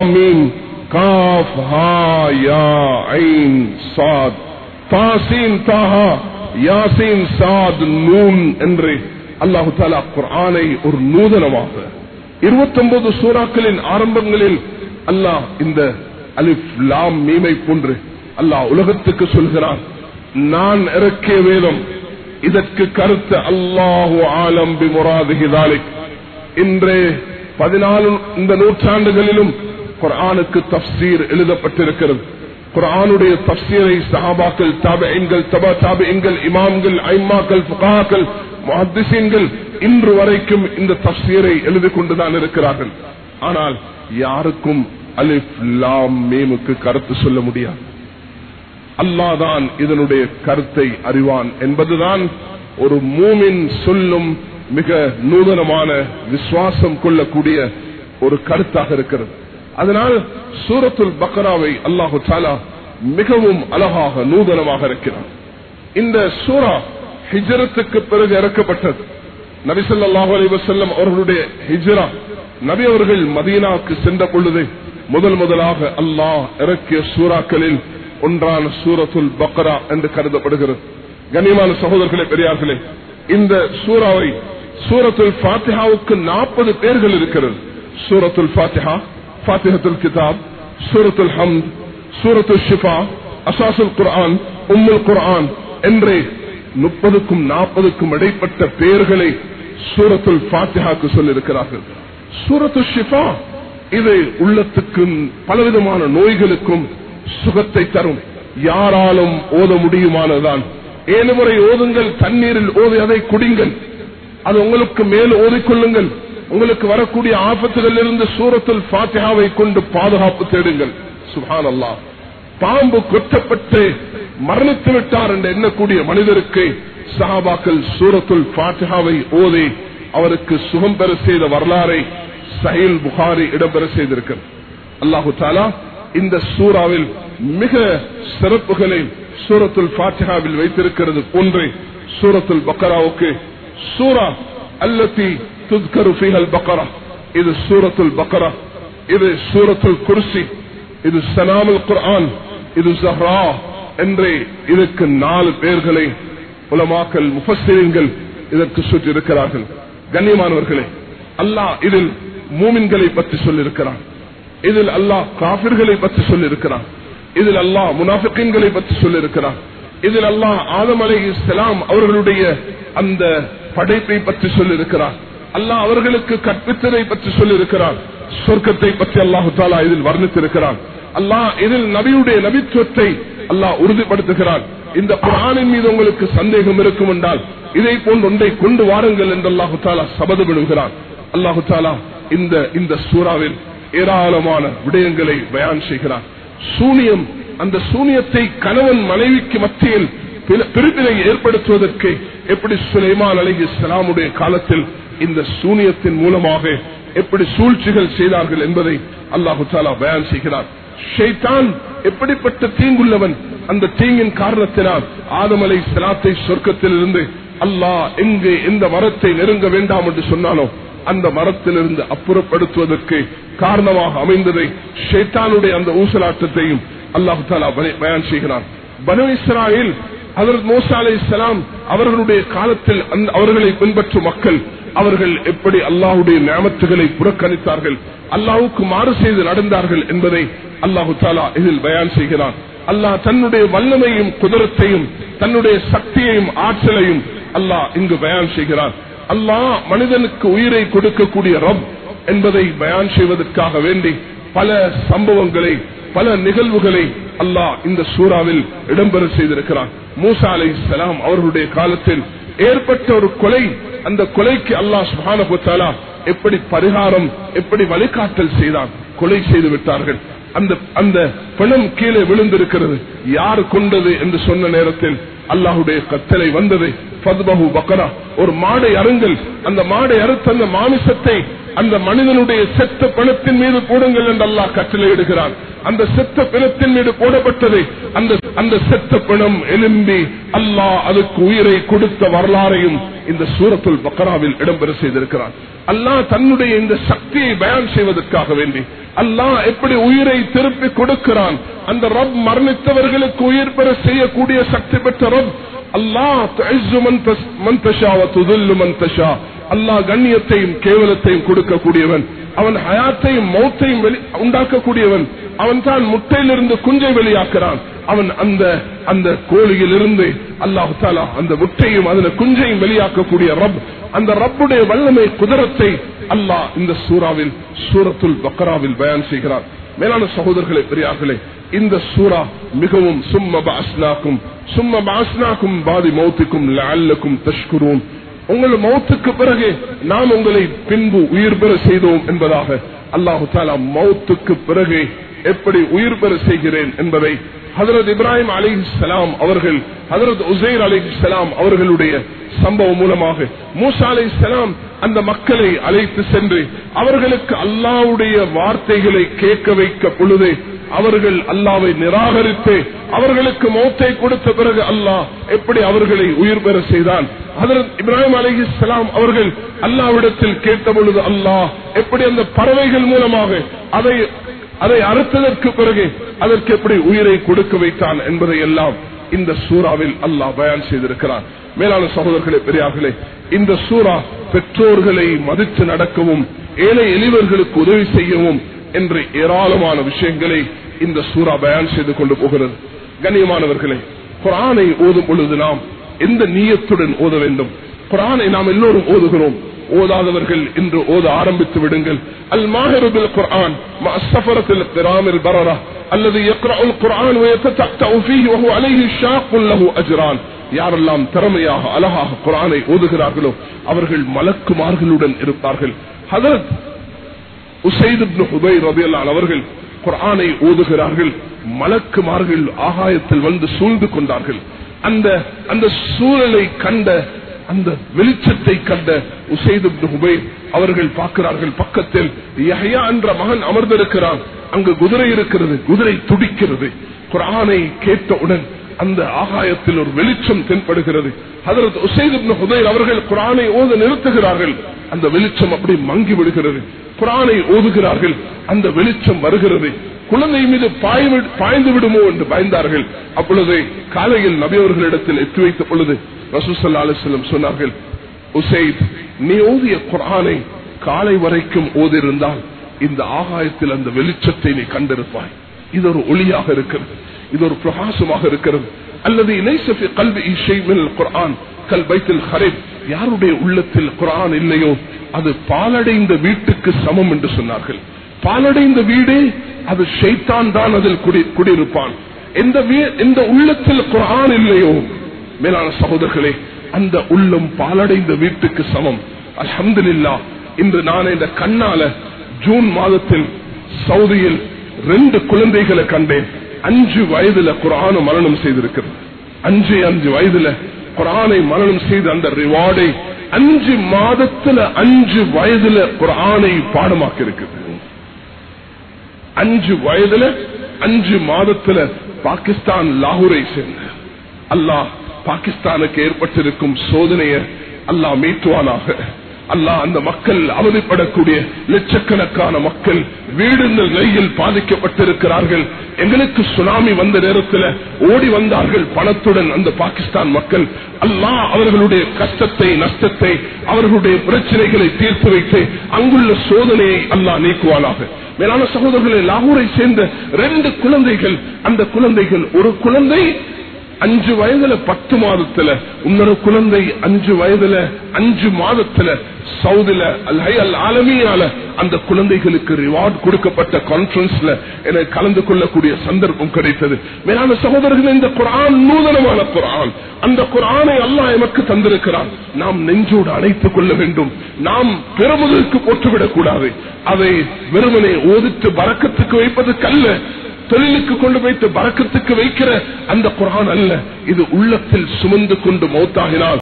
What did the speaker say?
Meme cough ஹா யா ஐன் சாத் தாசீன் தாஹா யாசீன் சாத் noon என்று அல்லாஹு தஆலா குர்ஆனை ஒரு நூதனமாக 29 சூறாக்களின் ஆரம்பங்களில் அல்லாஹ் இந்த அலிஃப் லாம் மீமை போன்று அல்லாஹ் உலகத்துக்கு சொல்கிறான், நான் இறக்கிய வேதம், இதற்கு கருத்து அல்லாஹு ஆலம் பிமுராதிஹி தாலிக். இன்றே 14 இந்த நூற்றாண்டுகளிலும் குர்ஆனுக்கு தஃப்சீர் எழுதப்பட்டிருக்கிறது. குர்ஆனுடைய தஃப்சீரை சஹாபாக்கள், தாபிஈன்கள், தபா தாபிஈன்கள், இமாம்கள், ஐம்மாக்கள், ஃபுகஹாக்கள், முஹத்திஸீன்கள் இன்று வரைக்கும் இந்த தஃப்சீரை எழுதிக் கொண்டுதான் இருக்கிறார்கள். ஆனால் யாருக்கும் அலிஃப் லாம் மீமுக்கு கருத்து சொல்ல முடியாது. அல்லாஹ் தான் இதனுடைய கருத்தை அறிவான் என்பதுதான் ஒரு மூமின் சொல்லும் மிக நூதனமான விசுவாசம் கொள்ளக்கூடிய ஒரு கருத்தாக இருக்கிறது. அதனால் சூரத்துல் பக்ராவை அல்லாஹு தஆலா மிகவும் அழகாக நூதனமாக இருக்கிறார். இந்த சூரா ஹிஜ்ரத்துக்கு பிறகு இறக்கப்பட்டது. நபி ஸல்லல்லாஹு அலைஹி வஸல்லம் அவர்களுடைய ஹிஜ்ரா, நபி அவர்கள் மதீனாவுக்கு சென்ற பொழுது முதலாக அல்லாஹ் இறக்கிய சூறாக்களில் ஒன்றான சூரத்துல் பக்ரா என்று கருதப்படுகிறது. கண்ணியமான சகோதரர்களே, பெரியார்களே, இந்த சூறாவை சூரத்துல் ஃபாத்திஹாவுக்கு 40 பேர்கள் இருக்கிறது. சூரத்துல் ஃபாத்திஹா, ஃபாத்திஹத்துல் கிதாப், சூரத்துல் ஹம்த், சூரத்துல் ஷிஃபா, அஸாஸுல் குர்ஆன், உம்முல் குர்ஆன் என்று 30க்கும் 40க்கும் இடைப்பட்ட பெயர்களை சூரத்துல் ஃபாத்திஹாக்கு சொல்லியிருக்கிறார்கள். சூரத்துல் ஷிஃபா இது உள்ளத்துக்கும் பலவிதமான நோய்களுக்கும் சுகத்தை தரும். யாராலும் ஓத முடியுமானதான். 7 முறை ஓதுங்கள், தண்ணீரில் ஓதி அதை குடிங்கள், அது உங்களுக்கு மேல் ஓதிக்கொள்ளுங்கள். உங்களுக்கு வரக்கூடிய ஆபத்துகளில் இருந்து சூரத்துல் ஃபாத்திஹாவை கொண்டு பாதுகாப்பு தேடுங்கள். சுப்ஹானல்லாஹ். பாம்பு கொத்தப்பட்டு மரணித்து விட்டார் என்று எண்ணக்கூடிய மனிதருக்கு சஹாபாக்கள் சூரத்துல் ஃபாத்திஹாவை ஓதி அவருக்கு சுகம் பெற செய்த வரலாறை சஹீல் புகாரி இடம்பெற செய்திருக்கிறார். அல்லாஹு தஆலா இந்த சூறாவில் மிக சிறப்புகளை சூரத்துல் ஃபாத்திஹாவில் வைத்திருக்கிறது போன்றே சூரத்துல் பக்ராவுக்கு சூரா அல்லதி துذكر فيها البقرة, இது சூரத்துல் பக்ரா, இது சூரத்துல் குர்சி, இது சனாமுல் குர்ஆன், இது ஸஹ்ரா என்று இதற்கு 4 பெயர்களை உலமாக்கள் முஃபஸ்ஸிரீன்கள் இதற்கு சொல்லியிருக்கிறார்கள். கண்ணியமானவர்களே, அல்லாஹ் இதில் மூமின்களை பற்றி சொல்லியிருக்கிறான், இதில் அல்லாஹ் காஃபிர்களை பற்றி சொல்லியிருக்கிறான், இதில் அல்லாஹ் முனாஃபிகீன்களை பற்றி சொல்லியிருக்கிறான், இதில் அல்லாஹ் ஆதம் அலைஹிஸ்ஸலாம் அவர்களுடைய அந்த படைப்பை பற்றி சொல்லியிருக்கிறான், அல்லாஹ் அவர்களுக்கு கற்பித்ததை பற்றி சொல்லியிருக்கிறான், சொர்க்கத்தை பற்றி அல்லாஹு தஆலா இதில் வர்ணித்திருக்கிறான். அல்லாஹ் இதில் நபியுடைய நபித்துவத்தை அல்லாஹ் உறுதிப்படுத்துகிறான். இந்த குர்ஆனின் மீது உங்களுக்கு சந்தேகம் இருக்கும் என்றால் இதை போன்ற ஒன்றை கொண்டு வாருங்கள் என்று அல்லாஹு தஆலா சபதம் விடுகிறான். அல்லாஹு தஆலா இந்த சூறாவில் ஏராளமான விடயங்களை பயான் செய்கிறான். சூனியம், அந்த சூனியத்தை கணவன் மனைவிக்கு மத்தியில் பிரிவினை ஏற்படுத்துவதற்கு எப்படி சுலைமான் அலைஹிஸ்ஸலாமுடைய காலத்தில் இந்த சூனியத்தின் மூலமாக எப்படி சூழ்ச்சிகள் செய்தார்கள் என்பதை அல்லாஹு தஆலா பயான் செய்கிறார். ஷைத்தான் எப்படிப்பட்ட தீங்குள்ளவன், அந்த தீங்கின் காரணத்தினால் ஆதம் அலைஹிஸ்ஸலாத்தை சொர்க்கத்திலிருந்து அல்லாஹ் எங்கே எந்த மரத்தை நெருங்க வேண்டாம் என்று சொன்னானோ அந்த மரத்திலிருந்து அப்புறப்படுத்துவதற்கு காரணமாக அமைந்ததை ஷைத்தானுடைய அந்த ஊசலாட்டத்தையும் அல்லாஹு தஆலா பயான் செய்கிறான். பனு இஸ்ராயீல் ஹஜ்ரத் மூஸா அலைஹிஸ்ஸலாம் அவர்களுடைய காலத்தில் அவர்களை பின்பற்றும் மக்கள் அவர்கள் எப்படி அல்லாஹ்வுடைய நிஅமத்துகளை புறக்கணித்தார்கள், அல்லாஹ்வுக்கு மாறு செய்து நடந்தார்கள் என்பதை அல்லாஹு தஆலா இதில் பயான் செய்கிறான். அல்லாஹ் தன்னுடைய வல்லமையும் குதிரத்தையும் தன்னுடைய சக்தியையும் ஆற்றலையும் அல்லாஹ் இங்கு பயான் செய்கிறான். அல்லாஹ் மனிதனுக்கு உயிரை கொடுக்கக்கூடிய ரப் என்பதை பயான் செய்வதற்காக வேண்டி பல சம்பவங்களை, பல நிகழ்வுகளை அல்லாஹ் இந்த சூறாவில் இடம்பெற செய்திருக்கிறான். மூஸா அலைஹிஸ்ஸலாம் அவர்களுடைய காலத்தில் ஏற்பட்ட ஒரு கொலை, அந்த கொலைக்கு அல்லாஹ் சுப்ஹானஹு வ தஆலா எப்படி பரிகாரம், எப்படி வழிகாட்டல் செய்தான். கொலை செய்து விட்டார்கள். அந்த பணம் கீழே விழுந்திருக்கிறது. யார் கொண்டது என்று சொன்ன நேரத்தில் அல்லாஹ்வுடைய கட்டளை வந்தது. ஃபத்பஹு பக்ரா, ஒரு மாடை அருங்கள், அந்த மாடை அறுத்த அந்த மாமிசத்தை அந்த மனிதனுடைய செத்த பிணத்தின் மீது போடுங்கள் என்று அல்லாஹ் கட்டளையிடுகிறான். அந்த செத்த பிணத்தின் மீது போடப்பட்டது, அந்த செத்த பிணம் எலும்பி அல்லாஹ் அதுக்கு உயிரை கொடுத்த வரலாறையும் இந்த சூரத்துல் பக்ராவில் இடம்பெற செய்திருக்கிறான். அல்லாஹ் தன்னுடைய இந்த சக்தியை பயான் செய்வதற்காக வேண்டி அல்லாஹ் எப்படி உயிரை திருப்பி கொடுக்கிறான். அந்த ரப் மரணித்தவர்களுக்கு உயிர் பெற செய்யக்கூடிய சக்தி பெற்ற ரப் அல்லாஹ். துஇஸ்ஸு மன் தஷா வ துذில்லு மன் தஷா. அல்லாஹ் கண்ணியத்தையும் கேவலத்தையும் கொடுக்கக்கூடியவன். அவன் ஹயாத்தையும் மௌத்தையும் உண்டாக்கக்கூடியவன். அவன் தான் முட்டையிலிருந்து குஞ்சை வெளியாக்குறான். அவன் அந்த கோழியிலிருந்து அல்லாஹ் தஆலா அந்த முட்டையும் அதுல குஞ்சையும் வெளியாக்கக்கூடிய ரப். அந்த ரப்புடைய வல்லமை குதிரத்தை அல்லாஹ் இந்த சூராவில் சூரத்துல் பக்ராவில் பயான் செய்கிறார். மேலான சகோதரர்களே, பெரியார்களே, இந்த சூரா மிகவும் சும்ம பஅஸ்னாக்கும் பாதி மௌத்திக்கும் லஅல்லக்கும் தஷ்குரூன், உங்கள் மௌத்துக்கு பிறகு நாம் உங்களை பின்பு உயிர் பெற செய்தோம் என்பதாக அல்லாஹு தஆலா மௌத்துக்கு பிறகு எப்படி உயிர் பெற செய்கிறேன் என்பதை ஹஜ்ரத் இப்ராஹிம் அலைஹிஸ்ஸலாம் அவர்கள், ஹஜ்ரத் உஸைர் அலைஹிஸ்ஸலாம் அவர்களுடைய சம்பவம் மூலமாக மூசா அலைஹிஸ்ஸலாம் அந்த மக்களை அழைத்து சென்று அவர்களுக்கு அல்லாஹ்வுடைய வார்த்தைகளை கேட்க வைக்க பொழுது அவர்கள் அல்லாஹ்வை நிராகரித்து அவர்களுக்கு மௌத்தை கொடுத்த பிறகு அல்லாஹ் எப்படி அவர்களை உயிர் பெற செய்தான். ஹஜ்ரத் இப்ராஹிம் அலைஹிஸ்ஸலாம் அவர்கள் அல்லாஹ்விடத்தில் கேட்ட பொழுது அல்லாஹ் எப்படி அந்த பறவைகள் மூலமாக அதை அறுத்ததற்கு பிறகு அதற்கு எப்படி உயிரை கொடுக்க வைத்தான் என்பதை எல்லாம் இந்த சூறாவில் அல்லாஹ் பயான் செய்திருக்கிறார். மேலான சகோதரர்களே, பெரியார்களே, இந்த சூரா பெற்றோர்களை மதித்து நடக்கவும் ஏழை எளியவர்களுக்கு உதவி செய்யவும் என்று ஏராளமான விஷயங்களை இந்த சூரா பயான் செய்து கொண்டு போகிறது. கண்ணியமானவர்களே, குர்ஆனை ஓதும் பொழுது நாம் எந்த நியத்துடன் ஓத வேண்டும்? குர்ஆனை நாம் எல்லோரும் ஓதுகிறோம். ஓதாதவர்கள் இன்று ஓத ஆரம்பித்து விடுங்கள். அல் மாஹிரு பில் குர்ஆன் மஅ ஸஃபரத்தில் கிராமில் பரரா அல்லது யக்ரஉல் குர்ஆன் வ யததஅ ஃபீஹி வ ஹுவ அலைஹி ஷாக்குன் லஹு அஜ்ரான். யாரெல்லாம் திறமையாக அழகாக குர்ஆனை ஓதுகிறார்களோ அவர்கள் மலக்குமார்களுடன் இருப்பார்கள். ஹஜ்ரத் உஸைத் இப்னு ஹுதைர் ரலியல்லாஹு அன்ஹு அவர்கள் குர்ஆனை ஓதுகிறார்கள். மலக்குமார்கள் ஆகாயத்தில் வந்து சூழ்ந்து கொண்டார்கள். அந்த சூழலை கண்ட, அந்த வெளிச்சத்தை கண்ட உஸைத் இப்னு ஹுதைர் அவர்கள் பார்க்கிறார்கள், பக்கத்தில் யஹ்யா என்ற மகன் அமர்ந்திருக்கிறான். அங்கு குதிரை இருக்கிறது, குதிரை துடிக்கிறது. குர்ஆனை கேட்டவுடன் அந்த ஆகாயத்தில் ஒரு வெளிச்சம் தென்படுகிறது. ஹஜ்ரத் உஸைத் இப்னு ஹுதைர் அவர்கள் குர்ஆனை ஓத நிறுத்துகிறார்கள். அந்த வெளிச்சம் அப்படி மங்கி விடுகிறது. குர்ஆனை ஓதுகிறார்கள், அந்த வெளிச்சம் வருகிறது. குழந்தை மீது பாய்ந்து விடுமோ என்று பயந்தார்கள். அப்பொழுது காலையில் நபி அவர்களிடத்தில் எத்தி வைத்த பொழுது ரசூல் ஸல்லல்லாஹு அலைஹி வஸல்லம் சொன்னார்கள், உஸைத், நீ ஓதிய குர்ஆனை காலை வரைக்கும் ஓதியிருந்தால் இந்த ஆகாயத்தில் அந்த வெளிச்சத்தை நீ கண்டிருப்பாய். இது ஒரு ஒளியாக இருக்கிறது, இது ஒரு பிரகாசமாக இருக்கிறது. அல்லது லைஸ ஃபீ கல்பி ஷை மினல் குர்ஆன் கல் பைத்துல் ஹரீப், யாருடைய உள்ளத்தில் குர்ஆன் இல்லையோ அது பாலடைந்த வீட்டுக்கு சமம் என்று சொன்னார்கள். பாலடைந்த வீடு அது ஷைத்தான் தான் அதில் குடியிருப்பான். எந்த உள்ளத்தில் குர்ஆன் இல்லையோ, மேலான சகோதரர்களே, அந்த உள்ளம் பாலடைந்த வீட்டுக்கு சமம். அல்ஹம்துலில்லாஹ், இன்று நான் இந்த கண்ணால ஜூன் மாதத்தில் சவுதியில் 2 குழந்தைகளை கண்டேன். 5 வயதுல குர்ஆனை மரணம் செய்திருக்கிறது. 5 வயதுல குர்ஆனை மரணம் செய்த அந்த ரிவார்டை 5 மாதத்துல 5 வயதுல குர்ஆனை பாடமாக்கி இருக்குது. 5 வயதுல 5 மாதத்துல பாகிஸ்தான் லாகூரை சேர்ந்த அல்லாஹ் பாகிஸ்தானுக்கு ஏற்பட்டிருக்கும் சோதனையை அல்லாஹ் மீட்டுவானாக. அல்லாஹ் அந்த மக்கள் அவதிப்படக்கூடிய லட்சக்கணக்கான மக்கள் வீடு நிலையில் பாதிக்கப்பட்டிருக்கிறார்கள். எங்களுக்கு சுனாமி வந்த நேரத்தில் ஓடி வந்தார்கள் பணத்துடன் அந்த பாகிஸ்தான் மக்கள். அல்லாஹ் அவர்களுடைய கஷ்டத்தை, நஷ்டத்தை, அவர்களுடைய பிரச்சனைகளை தீர்த்து வைத்து அங்குள்ள சோதனையை அல்லாஹ் நீக்குவானாக. மேலான சகோதரர்களை, லாகூரை சேர்ந்த 2 குழந்தைகள், அந்த குழந்தைகள், ஒரு குழந்தை 5 வயதுல 10 மாதத்துல, இன்னொரு குழந்தை 5 வயதுல 5 மாதத்துல சவுதில அல் ஆலமியால அந்த குழந்தைகளுக்கு ரிவார்ட் கொடுக்கப்பட்ட கான்பரன்ஸ்ல எனக்கு கலந்து கொள்ளக்கூடிய சந்தர்ப்பம் கிடைத்தது. மேலான சகோதரர்கள், இந்த குர்ஆன் நூதனமான குர்ஆன். அந்த குர்ஆனை அல்லாஹ் எமக்கு தந்திருக்கிறான். நாம் நெஞ்சோடு அணைத்துக் கொள்ள வேண்டும். நாம் பெருமுதலுக்கு போட்டுவிடக் கூடாது. அதை வெறுமனே ஓதித்து பரக்கத்துக்கு வைப்பதற்கல்ல, தொழிலுக்கு கொண்டு வைத்து பரக்கத்துக்கு வைக்கிற அந்த குர்ஆன் அல்ல. இது உள்ளத்தில் சுமந்து கொண்டு மௌத்தாகினால்